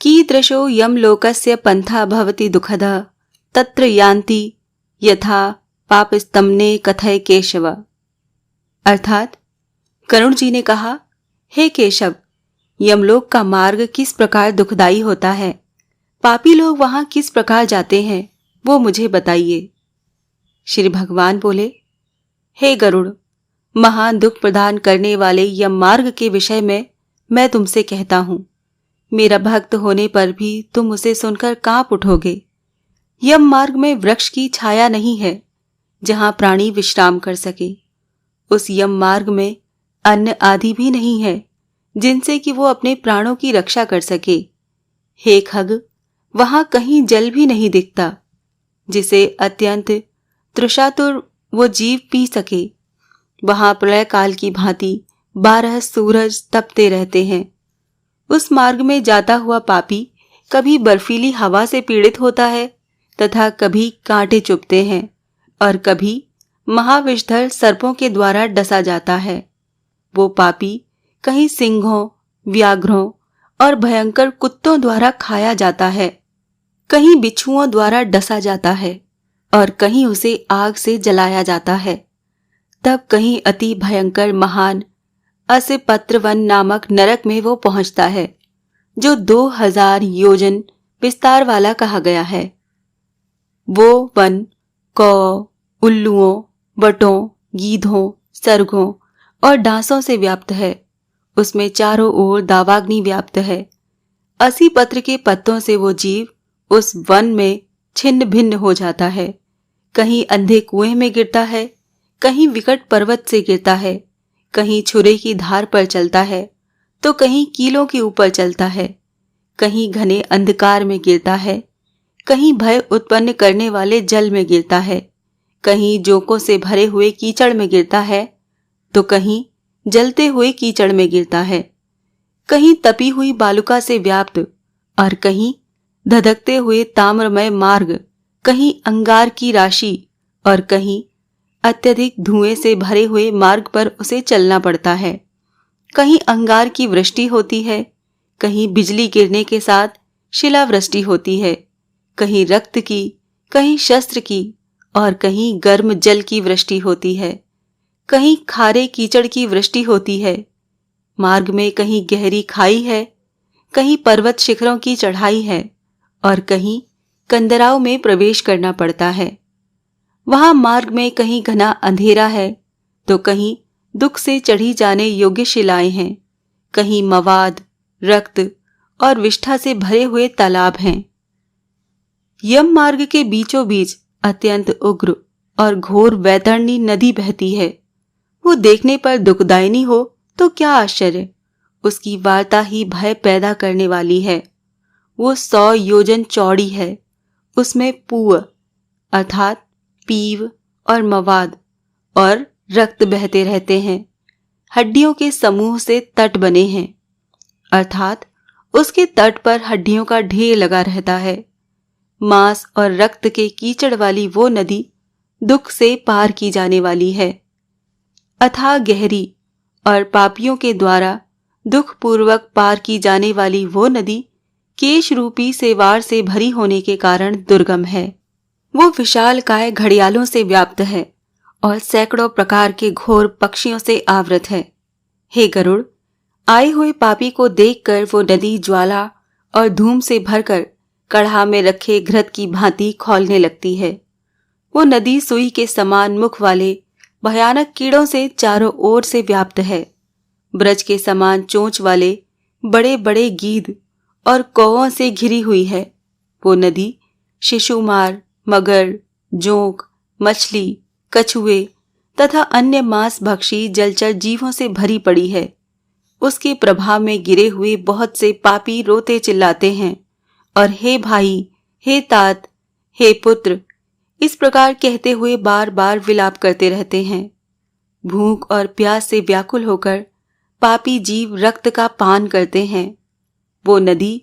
कीदृशो यमलोकस्य पंथा भवति दुःखदः तत्र यान्ति यथा पापस्तम्ने कथय केशव। अर्थात करुण जी ने कहा, हे केशव, यमलोक का मार्ग किस प्रकार दुखदाई होता है, पापी लोग वहां किस प्रकार जाते हैं, वो मुझे बताइए। श्री भगवान बोले, हे गरुड़, महान दुख प्रदान करने वाले यम मार्ग के विषय में मैं तुमसे कहता हूं। मेरा भक्त होने पर भी तुम उसे सुनकर कांप उठोगे। यम मार्ग में वृक्ष की छाया नहीं है जहां प्राणी विश्राम कर सके। उस यम मार्ग में अन्न आदि भी नहीं है जिनसे कि वो अपने प्राणों की रक्षा कर सके। हे खग, वहां कहीं जल भी नहीं दिखता जिसे अत्यंत तृषातुर वो जीव पी सके। वहां प्रलय काल की भांति 12 सूरज तपते रहते हैं। उस मार्ग में जाता हुआ पापी कभी बर्फीली हवा से पीड़ित होता है तथा कभी कांटे चुभते हैं और कभी महाविषधर सर्पों के द्वारा डसा जाता है। वो पापी कहीं सिंहों, व्याघ्रों और भयंकर कुत्तों द्वारा खाया जाता है, कहीं बिच्छुओं द्वारा डसा जाता है और कहीं उसे आग से जलाया जाता है। तब कहीं अति भयंकर महान असपत्रवन नामक नरक में वो पहुंचता है, जो 2000 योजन विस्तार वाला कहा गया है। वो वन कौ, उल्लुओं, वटों, गीधों, सर्गों और डांसों से व्याप्त है। उसमें चारों ओर दावाग्नि व्याप्त है। 80 पत्र के पत्तों से वो जीव उस वन में छिन्न भिन्न हो जाता है। कहीं अंधे कुएं में गिरता है, कहीं विकट पर्वत से गिरता है, कहीं छुरे की धार पर चलता है तो कहीं कीलों के ऊपर चलता है, कहीं घने अंधकार में गिरता है, कहीं भय उत्पन्न करने वाले जल में गिरता है, कहीं जोंकों से भरे हुए कीचड़ में गिरता है तो कहीं जलते हुए कीचड़ में गिरता है, कहीं तपी हुई बालुका से व्याप्त और कहीं धधकते हुए ताम्रमय मार्ग, कहीं अंगार की राशि और कहीं अत्यधिक धुएं से भरे हुए मार्ग पर उसे चलना पड़ता है। कहीं अंगार की वृष्टि होती है, कहीं बिजली गिरने के साथ शिलावृष्टि होती है, कहीं रक्त की, कहीं शस्त्र की और कहीं गर्म जल की वृष्टि होती है, कहीं खारे कीचड़ की वृष्टि होती है। मार्ग में कहीं गहरी खाई है, कहीं पर्वत शिखरों की चढ़ाई है और कहीं कंदराव में प्रवेश करना पड़ता है। वहां मार्ग में कहीं घना अंधेरा है तो कहीं दुख से चढ़ी जाने योग्य शिलाएं हैं, कहीं मवाद, रक्त और विष्ठा से भरे हुए तालाब हैं। यम मार्ग के बीचों बीच अत्यंत उग्र और घोर वैतरणी नदी बहती है। वो देखने पर दुखदायिनी हो तो क्या आश्चर्य, उसकी वार्ता ही भय पैदा करने वाली है। वो 100 योजन चौड़ी है। उसमें पूव अर्थात पीव और मवाद और रक्त बहते रहते हैं। हड्डियों के समूह से तट बने हैं, अर्थात उसके तट पर हड्डियों का ढेर लगा रहता है। मांस और रक्त के कीचड़ वाली वो नदी दुख से पार की जाने वाली है। अथाह गहरी और पापियों के द्वारा दुख पूर्वक पार की जाने वाली वो नदी केश रूपी सेवार से भरी होने के कारण दुर्गम है। वो विशालकाय घड़ियालों से व्याप्त है और सैकड़ों प्रकार के घोर पक्षियों से आवृत है। हे गरुड़, आए हुए पापी को देखकर वो नदी ज्वाला और धूम से भरकर कढ़ा में रखे घृत की भांति खौलने लगती है। वो नदी सुई के समान मुख वाले भयानक कीड़ों से चारों ओर से व्याप्त है। ब्रज के समान चोंच वाले बड़े बड़े गीध और कौओं से घिरी हुई है। वो नदी शिशुमार, मगर, जोंक, मछली, कछुए तथा अन्य मांस भक्षी जलचर जीवों से भरी पड़ी है। उसके प्रभाव में गिरे हुए बहुत से पापी रोते चिल्लाते हैं और हे भाई, हे तात, हे पुत्र, इस प्रकार कहते हुए बार बार विलाप करते रहते हैं। भूख और प्यास से व्याकुल होकर पापी जीव रक्त का पान करते हैं। वो नदी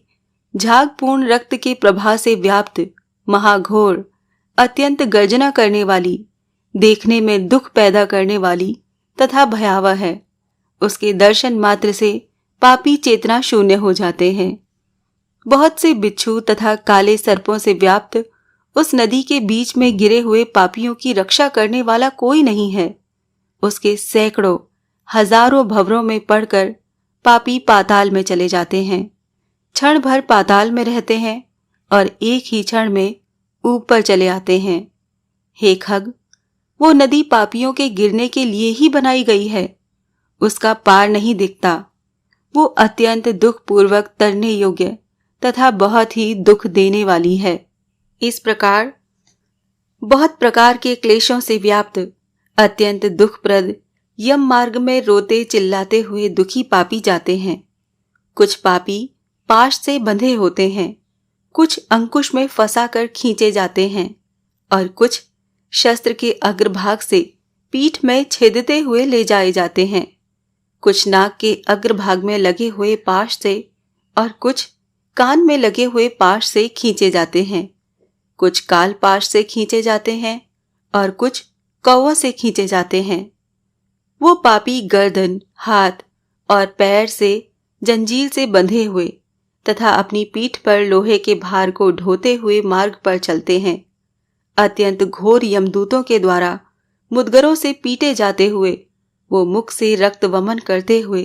झागपूर्ण रक्त के प्रभाव से व्याप्त, महाघोर, अत्यंत गर्जना करने वाली, देखने में दुख पैदा करने वाली तथा भयावह है। उसके दर्शन मात्र से पापी चेतना शून्य हो जाते हैं। बहुत से बिच्छू तथा काले सर्पों से व्याप्त उस नदी के बीच में गिरे हुए पापियों की रक्षा करने वाला कोई नहीं है। उसके सैकड़ों हजारों भंवरों में पड़कर पापी पाताल में चले जाते हैं, क्षण भर पाताल में रहते हैं और एक ही क्षण में ऊपर चले आते हैं। हे खग, वो नदी पापियों के गिरने के लिए ही बनाई गई है। उसका पार नहीं दिखता। वो अत्यंत दुखपूर्वक तरने योग्य तथा बहुत ही दुख देने वाली है। इस प्रकार बहुत प्रकार के क्लेशों से व्याप्त अत्यंत दुखप्रद यम मार्ग में रोते चिल्लाते हुए दुखी पापी जाते हैं। कुछ पापी पाश से बंधे होते हैं, कुछ अंकुश में फंसा कर खींचे जाते हैं और कुछ शस्त्र के अग्रभाग से पीठ में छेदते हुए ले जाए जाते हैं। कुछ नाक के अग्रभाग में लगे हुए पाश से और कुछ कान में लगे हुए पाश से खींचे जाते हैं। कुछ काल पाश से खींचे जाते हैं और कुछ कौवों से खींचे जाते हैं। वो पापी गर्दन, हाथ और पैर से जंजीर से बंधे हुए तथा अपनी पीठ पर लोहे के भार को ढोते हुए मार्ग पर चलते हैं। अत्यंत घोर यमदूतों के द्वारा मुदगरों से पीटे जाते हुए वो मुख से रक्त वमन करते हुए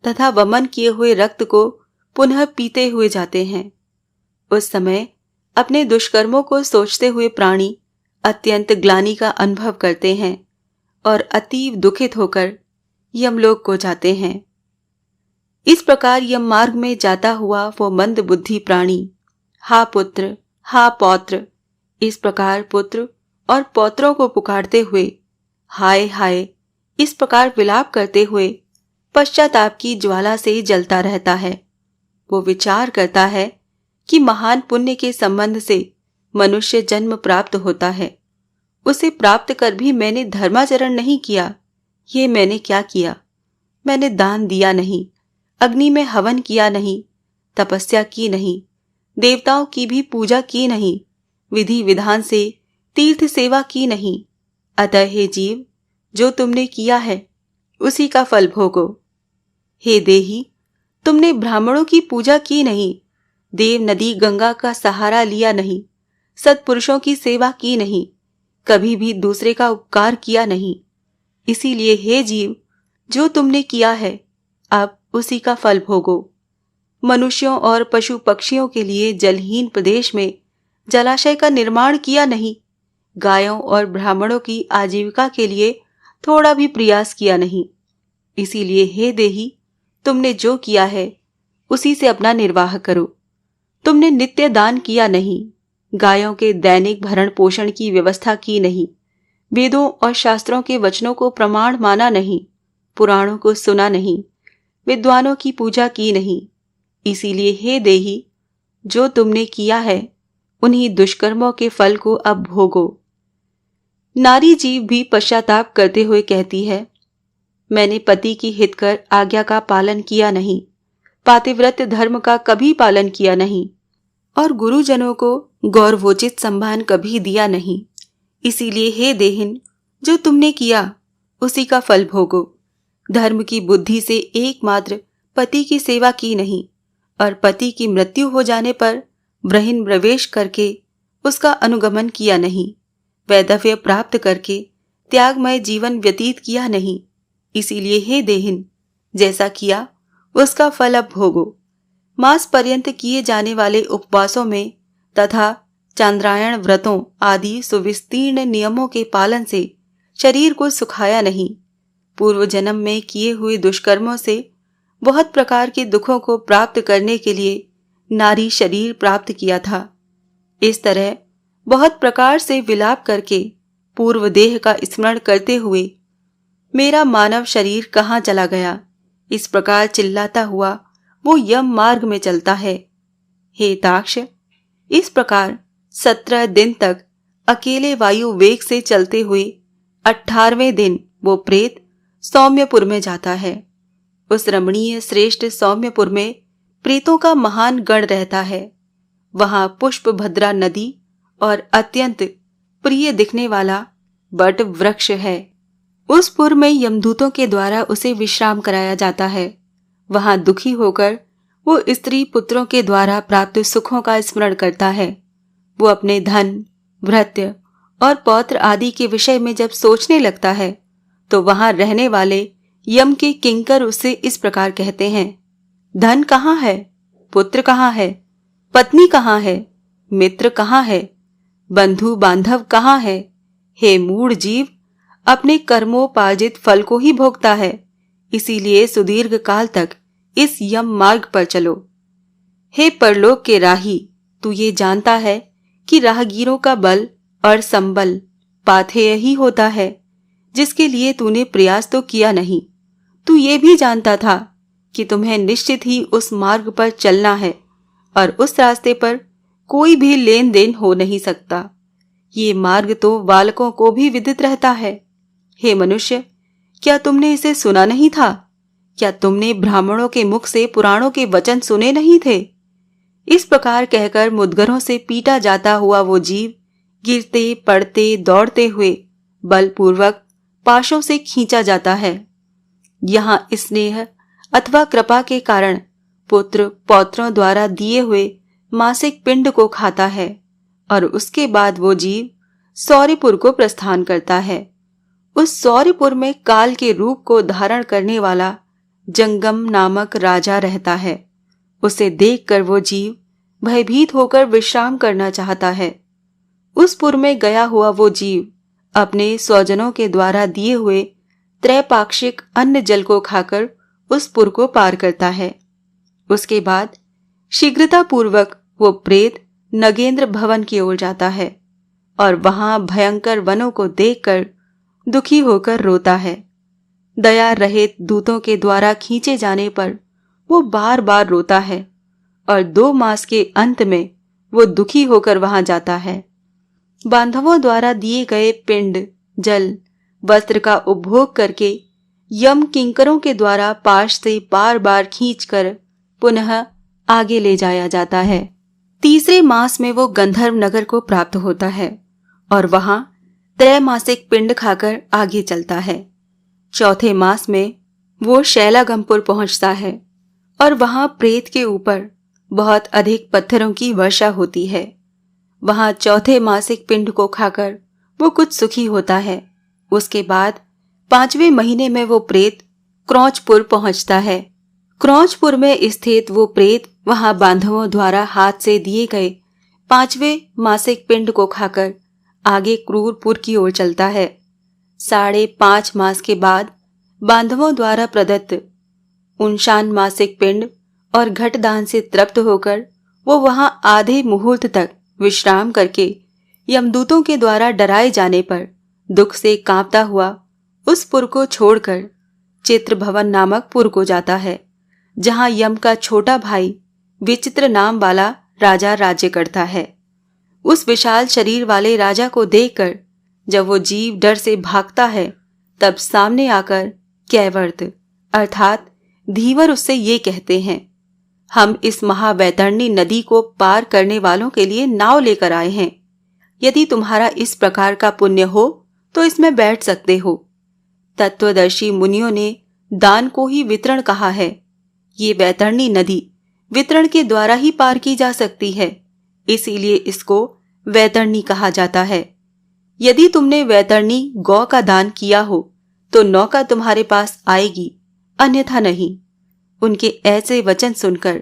तथा वमन किए हुए रक्त को पुनः पीते हुए जाते हैं। उस समय अपने दुष्कर्मों को सोचते हुए प्राणी अत्यंत ग्लानि का अनुभव करते हैं और अतीव दुखित होकर यमलोक को जाते हैं। इस प्रकार यम मार्ग में जाता हुआ वो मंद बुद्धि प्राणी हा पुत्र, हा पौत्र, इस प्रकार पुत्र और पौत्रों को पुकारते हुए हाय हाय इस प्रकार विलाप करते हुए पश्चाताप की ज्वाला से जलता रहता है। वो विचार करता है कि महान पुण्य के संबंध से मनुष्य जन्म प्राप्त होता है। उसे प्राप्त कर भी मैंने धर्माचरण नहीं किया। ये मैंने क्या किया? मैंने दान दिया नहीं, अग्नि में हवन किया नहीं, तपस्या की नहीं, देवताओं की भी पूजा की नहीं, विधि विधान से तीर्थ सेवा की नहीं। अतः हे जीव, जो तुमने किया है उसी का फल भोगो। हे देही, तुमने ब्राह्मणों की पूजा की नहीं, देव नदी गंगा का सहारा लिया नहीं, सत्पुरुषों की सेवा की नहीं, कभी भी दूसरे का उपकार किया नहीं। इसीलिए हे जीव, जो तुमने किया है अब उसी का फल भोगो। मनुष्यों और पशु पक्षियों के लिए जलहीन प्रदेश में जलाशय का निर्माण किया नहीं, गायों और ब्राह्मणों की आजीविका के लिए थोड़ा भी प्रयास किया नहीं। इसीलिए हे देही, तुमने जो किया है उसी से अपना निर्वाह करो। तुमने नित्य दान किया नहीं, गायों के दैनिक भरण पोषण की व्यवस्था की नहीं, वेदों और शास्त्रों के वचनों को प्रमाण माना नहीं, पुराणों को सुना नहीं, विद्वानों की पूजा की नहीं। इसीलिए हे देही, जो तुमने किया है उन्हीं दुष्कर्मों के फल को अब भोगो। नारी जीव भी पश्चाताप करते हुए कहती है, मैंने पति की हितकर आज्ञा का पालन किया नहीं, पातिव्रत्य धर्म का कभी पालन किया नहीं और गुरुजनों को गौरवोचित सम्मान कभी दिया नहीं। इसीलिए हे देहिन, जो तुमने किया उसी का फल भोगो। धर्म की बुद्धि से एकमात्र पति की सेवा की नहीं और पति की मृत्यु हो जाने पर ब्रहिन प्रवेश करके उसका अनुगमन किया नहीं, वैधव्य प्राप्त करके त्यागमय जीवन व्यतीत किया नहीं। इसीलिए हे देहिन, जैसा किया उसका फल अब भोगो। मास पर्यंत किए जाने वाले उपवासों में तथा चांद्रायण व्रतों आदि सुविस्तीर्ण नियमों के पालन से शरीर को सुखाया नहीं। पूर्व जन्म में किए हुए दुष्कर्मों से बहुत प्रकार के दुखों को प्राप्त करने के लिए नारी शरीर प्राप्त किया था। इस तरह बहुत प्रकार से विलाप करके पूर्व देह का स्मरण करते हुए मेरा मानव शरीर कहाँ चला गया, इस प्रकार चिल्लाता हुआ वो यम मार्ग में चलता है। हे ताक्ष, इस प्रकार 17 दिन तक अकेले वायु वेग से चलते हुए 18वें दिन वो प्रेत सौम्यपुर में जाता है। उस रमणीय श्रेष्ठ सौम्यपुर में प्रेतों का महान गण रहता है। वहां पुष्प भद्रा नदी और अत्यंत प्रिय दिखने वाला बट वृक्ष है। उस पुर में यमदूतों के द्वारा उसे विश्राम कराया जाता है। वहां दुखी होकर वो स्त्री पुत्रों के द्वारा प्राप्त सुखों का स्मरण करता है। वो अपने धन, भृत्य और पौत्र आदि के विषय में जब सोचने लगता है तो वहां रहने वाले यम के किंकर उससे इस प्रकार कहते हैं, धन कहाँ है, पुत्र कहाँ है, पत्नी कहाँ है, मित्र कहाँ है, बंधु बांधव कहाँ है। हे मूढ़ जीव, अपने कर्मोपार्जित फल को ही भोगता है, इसीलिए सुदीर्घ काल तक इस यम मार्ग पर चलो। हे परलोक के राही, तू ये जानता है कि राहगीरों का बल और संबल पाथेय ही होता है, जिसके लिए तूने प्रयास तो किया नहीं। तू ये भी जानता था कि तुम्हें निश्चित ही उस मार्ग पर चलना है और उस रास्ते पर कोई भी लेन देन हो नहीं सकता। ये मार्ग तो बालकों को भी विदित रहता है। हे मनुष्य, क्या तुमने इसे सुना नहीं था? क्या तुमने ब्राह्मणों के मुख से पुराणों के वचन सुने नहीं थे? इस प्रकार कहकर मुद्गरों से पीटा जाता हुआ वो जीव गिरते पड़ते दौड़ते हुए बलपूर्वक पाशों से खींचा जाता है। यहाँ स्नेह अथवा कृपा के कारण पुत्र पौत्रों द्वारा दिए हुए मासिक पिंड को खाता है और उसके बाद वो जीव सौर्यपुर को प्रस्थान करता है। उस सौर्यपुर में काल के रूप को धारण करने वाला जंगम नामक राजा रहता है। उसे देखकर वो जीव भयभीत होकर विश्राम करना चाहता है। उस पुर में गया हुआ वो जीव अपने स्वजनों के द्वारा दिए हुए त्रैपाक्षिक अन्न जल को खाकर उस पुर को पार करता है। उसके बाद शीघ्रता पूर्वक वो प्रेत नगेंद्र भवन की ओर जाता है और वहां भयंकर वनों को देखकर दुखी होकर रोता है। दया रहित दूतों के द्वारा खींचे जाने पर वो बार बार रोता है और 2 मास के अंत में वो दुखी होकर वहां जाता है। बांधवों द्वारा दिए गए पिंड, जल, वस्त्र का उपभोग करके यम किंकरों के द्वारा पाश से बार बार खींचकर पुनः आगे ले जाया जाता है। तीसरे मास में वो गंधर्व नगर को प्राप्त होता है और वहां त्रैमासिक पिंड खाकर आगे चलता है। चौथे मास में वो शैलागमपुर पहुंचता है और वहां प्रेत के ऊपर बहुत अधिक पत्थरों की वर्षा होती है। वहां चौथे मासिक पिंड को खाकर वो कुछ सुखी होता है। उसके बाद 5वें महीने में वो प्रेत क्रौचपुर पहुंचता है। क्रौचपुर में स्थित वो प्रेत वहां बांधवों द्वारा हाथ से दिए गए 5वें मासिक पिंड को खाकर आगे क्रूरपुर की ओर चलता है। 5.5 मास के बाद बांधवों द्वारा प्रदत्त 59 मासिक पिंड और घटदान से तृप्त होकर वो वहां आधे मुहूर्त तक विश्राम करके यमदूतों के द्वारा डराए जाने पर दुख से कांपता हुआ उस पुर को छोड़कर चित्र भवन नामक पुर को जाता है, जहां यम का छोटा भाई विचित्र नाम वाला राजा राज्य करता है। उस विशाल शरीर वाले राजा को देखकर जब वो जीव डर से भागता है, तब सामने आकर कैवर्त अर्थात धीवर उससे ये कहते हैं, हम इस महावैतरणी नदी को पार करने वालों के लिए नाव लेकर आए हैं। यदि तुम्हारा इस प्रकार का पुण्य हो तो इसमें बैठ सकते हो। तत्वदर्शी मुनियों ने दान को ही वितरण कहा है। ये वैतरणी नदी वितरण के द्वारा ही पार की जा सकती है, इसीलिए इसको वैतरणी कहा जाता है। यदि तुमने वैतरणी गौ का दान किया हो तो नौका तुम्हारे पास आएगी, अन्यथा नहीं। उनके ऐसे वचन सुनकर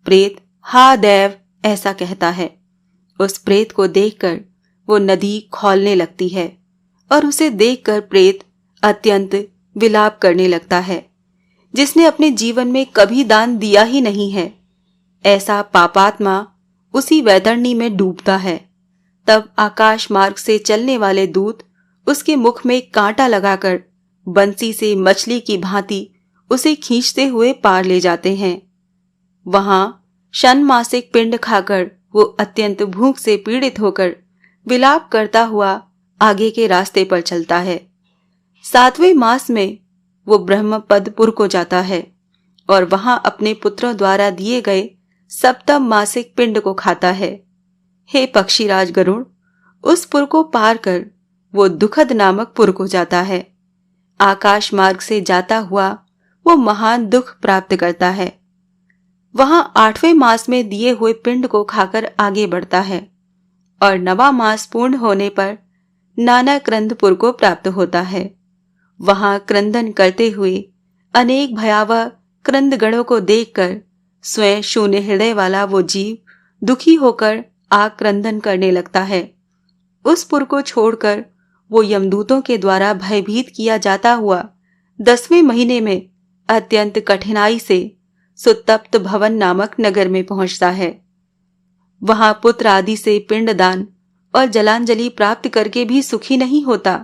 प्रेत हा देव ऐसा कहता है। उस प्रेत को देखकर वो नदी खौलने लगती है और उसे देखकर प्रेत अत्यंत विलाप करने लगता है, जिसने अपने जीवन में कभी दान दिया ही नहीं है। ऐसा पापात्मा उसी वैतरणी में डूबता है। तब आकाश मार्ग से चलने वाले दूत उसके मुख में कांटा लगाकर बंसी से मछली की भांति उसे खींचते हुए पार ले जाते हैं। वहां षण्मासिक पिंड खाकर वो अत्यंत भूख से पीड़ित होकर विलाप करता हुआ आगे के रास्ते पर चलता है। 7वें मास में वो ब्रह्मपदपुर को जाता है और वहां अपने पुत्रों द्वारा दिए गए 7वें मासिक पिंड को खाता है। हे पक्षीराज गरुड़, उस पुर को पार कर वो दुखद नामक पुर को जाता है। आकाश मार्ग से जाता हुआ वो महान दुख प्राप्त करता है। वहां 8वें मास में दिए हुए पिंड को खाकर आगे बढ़ता है और 9वां मास पूर्ण होने पर नाना क्रंदपुर को प्राप्त होता है। वहां क्रंदन करते हुए अनेक भयावह क्रंदगणों को देखकर स्वयं शून्य हृदय वाला वो जीव दुखी होकर आग क्रंदन करने लगता है। उस पुर को छोड़कर वो यमदूतों के द्वारा भयभीत किया जाता हुआ 10वें महीने में अत्यंत कठिनाई से सुतप्त भवन नामक नगर में पहुंचता है। वहां पुत्र आदि से पिंडदान और जलांजलि प्राप्त करके भी सुखी नहीं होता।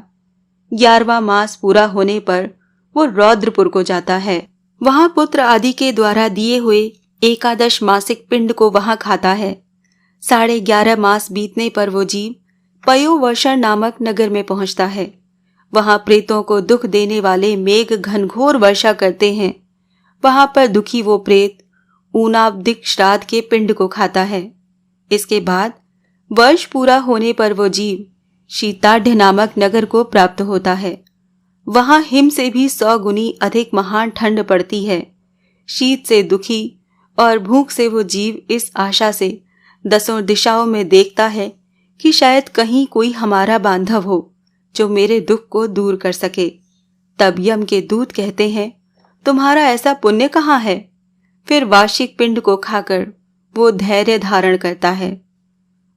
11वां मास पूरा होने पर वो रौद्रपुर को जाता है। वहां पुत्र आदि के द्वारा दिए हुए 11 मासिक पिंड को वहां खाता है। 11.5 मास बीतने पर वो जीव पयोवर्षण नामक नगर में पहुंचता है। वहां प्रेतों को दुख देने वाले मेघ घनघोर वर्षा करते हैं। वहां पर दुखी वो प्रेत ऊनाब्दिक श्राद्ध के पिंड को खाता है। इसके बाद वर्ष पूरा होने पर वो जीव शीताढ़ नामक नगर को प्राप्त होता है। वहां हिम से भी 100 गुनी अधिक महान ठंड पड़ती है। शीत से दुखी और भूख से वो जीव इस आशा से 10 दिशाओं में देखता है कि शायद कहीं कोई हमारा बांधव हो जो मेरे दुख को दूर कर सके। तब यम के दूत कहते हैं, तुम्हारा ऐसा पुण्य कहाँ है? फिर वार्षिक पिंड को खाकर वो धैर्य धारण करता है।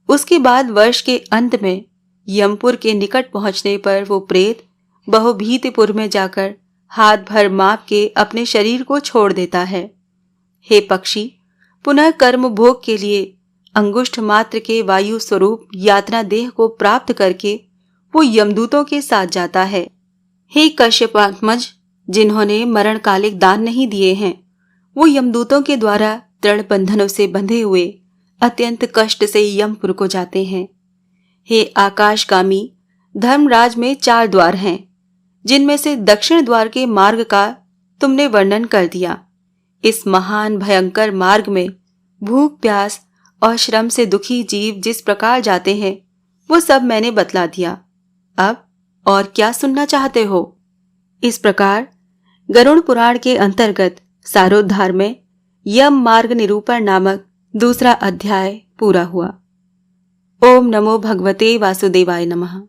उसके बाद वर्ष के अंत में यमपुर के निकट पहुंचने पर वो प्रेत बहुभीतपुर में जाकर हाथ भर माप के अपने शरीर को छोड़ देता है। हे पक्षी, पुनः कर्म भोग के लिए अंगुष्ठ मात्र के वायु स्वरूप यातना देह को प्राप्त करके वो यमदूतों के साथ जाता है। हे कश्यपात्मज, जिन्होंने मरणकालिक दान नहीं दिए हैं, वो यमदूतों के द्वारा दृढ़ बंधनों से बंधे हुए अत्यंत कष्ट से यमपुर को जाते हैं। हे आकाशगामी, धर्मराज में 4 द्वार हैं, जिनमें से दक्षिण द्वार के मार्ग का तुमने वर्णन कर दिया। इस महान भयंकर मार्ग में भूख प्यास और श्रम से दुखी जीव जिस प्रकार जाते हैं वो सब मैंने बतला दिया। अब और क्या सुनना चाहते हो? इस प्रकार गरुड़ पुराण के अंतर्गत सारोद्धार में यम मार्ग निरूपण नामक दूसरा अध्याय पूरा हुआ। ओम नमो भगवते वासुदेवाय नमः।